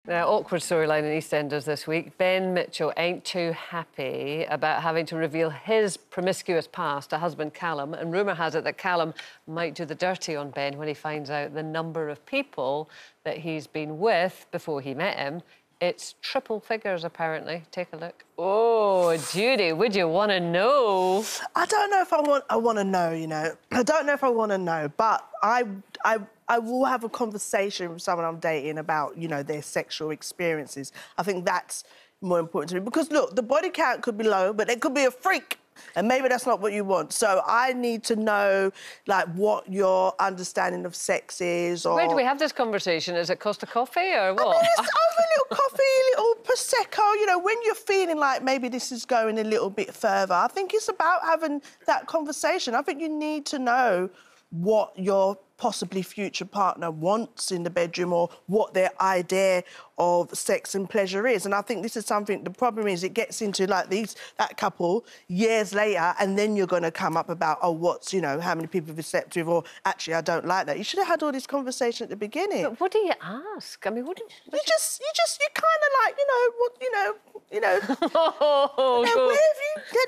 Awkward storyline in Eastenders this week. Ben Mitchell ain't too happy about having to reveal his promiscuous past to husband Callum, and rumour has it that Callum might do the dirty on Ben when he finds out the number of people that he's been with before he met him. It's triple figures, apparently. Take a look. Oh, Judy, would you want to know? I don't know if I want to know, you know. I don't know if I want to know, but I will have a conversation with someone I'm dating about, you know, their sexual experiences. I think that's more important to me. Because, look, the body count could be low, but it could be a freak. And maybe that's not what you want. So I need to know, like, what your understanding of sex is. Or... Where do we have this conversation? Is it Costa Coffee or what? I mean, it's over a little coffee, a little Prosecco. You know, when you're feeling like maybe this is going a little bit further, I think it's about having that conversation. I think you need to know what your possibly future partner wants in the bedroom or what their idea of sex and pleasure is. And I think this is something, the problem is it gets into like that couple years later, and then you're going to come up about, oh, what's, you know, how many people are receptive, or actually I don't like that. You should have had all this conversation at the beginning. But what do you ask? I mean, what do you just kind of like, you know, what, you know, oh, where have you,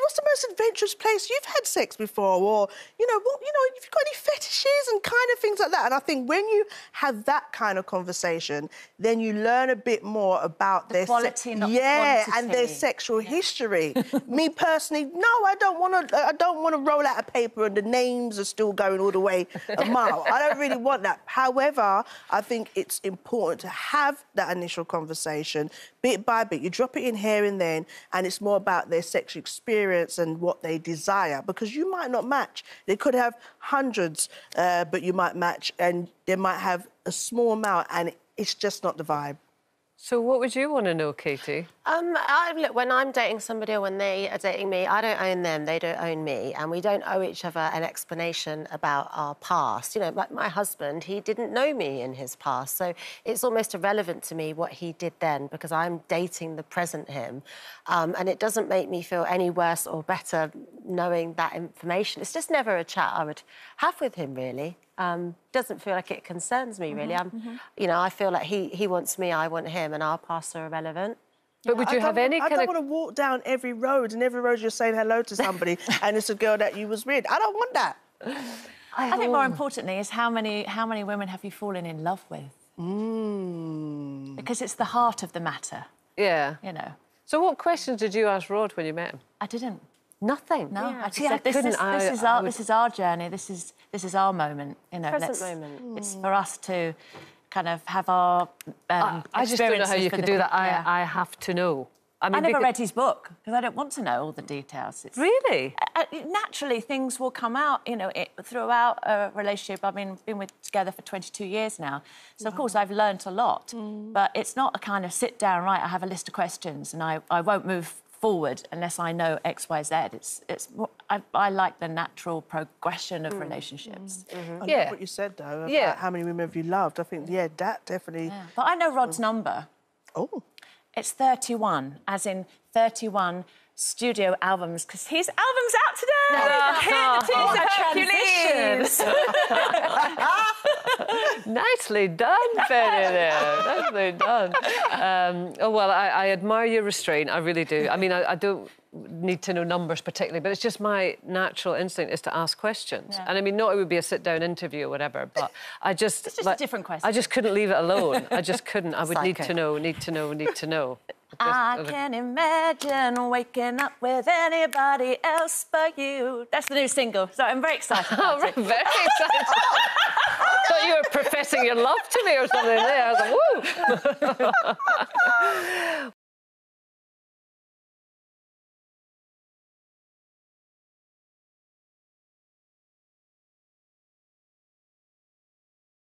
what's the most adventurous place you've had sex before? Or, you know, what, you know, if you've got any fetishes and kind of things like that. And I think when you have that kind of conversation, then you learn a bit more about their quality, not quantity. And their sexual history. Me personally, no, I don't want to roll out a paper and the names are still going all the way a mile. I don't really want that. However, I think it's important to have that initial conversation, bit by bit. You drop it in here and then, and it's more about their sexual experience and what they desire, because you might not match. They could have hundreds, but you might match, and they might have a small amount, and it's just not the vibe. So what would you want to know, Katie? Look, when I'm dating somebody or when they are dating me, I don't own them, they don't own me, and we don't owe each other an explanation about our past. You know, like my husband, he didn't know me in his past, so it's almost irrelevant to me what he did then, because I'm dating the present him, and it doesn't make me feel any worse or better knowing that information. It's just never a chat I would have with him, really. Doesn't feel like it concerns me, really. You know, I feel like he wants me, I want him, and our pasts are irrelevant. But would you have any kind of... I don't want to walk down every road, and every road you're saying hello to somebody, and it's a girl that you was with. I don't want that. I think more importantly is how many women have you fallen in love with? Because it's the heart of the matter. Yeah. You know. So what questions did you ask Rod when you met him? I didn't. Nothing? No. Yeah. I just said, this is our journey, this is our moment. You know, present moment. It's for us to kind of have our I just don't know how you could do that. I have to know. I mean, I never read his book, because I don't want to know all the details. Really? Naturally, things will come out, you know, throughout a relationship. I mean, we've been together for 22 years now. So, of course, I've learnt a lot. But it's not a kind of sit down, right, I have a list of questions and I won't move forward unless I know X, Y, Z. I like the natural progression of relationships. I love what you said, though, about how many women have you loved. I think, that definitely... Yeah. But I know Rod's number. Oh. It's 31, as in 31 studio albums, because his album's out today! Hercules! Nicely done, Penny, there. Nicely done. Oh, well, I admire your restraint, I really do. I mean, I don't need to know numbers particularly, but it's just my natural instinct is to ask questions. Yeah. And I mean, not it would be a sit-down interview or whatever, but I just... It's just a different question. I just couldn't leave it alone. I just couldn't. I would need to know. I can imagine waking up with anybody else but you. That's the new single, so I'm very excited about it. Very excited. I thought you were professing your love to me or something there. I was like, woo!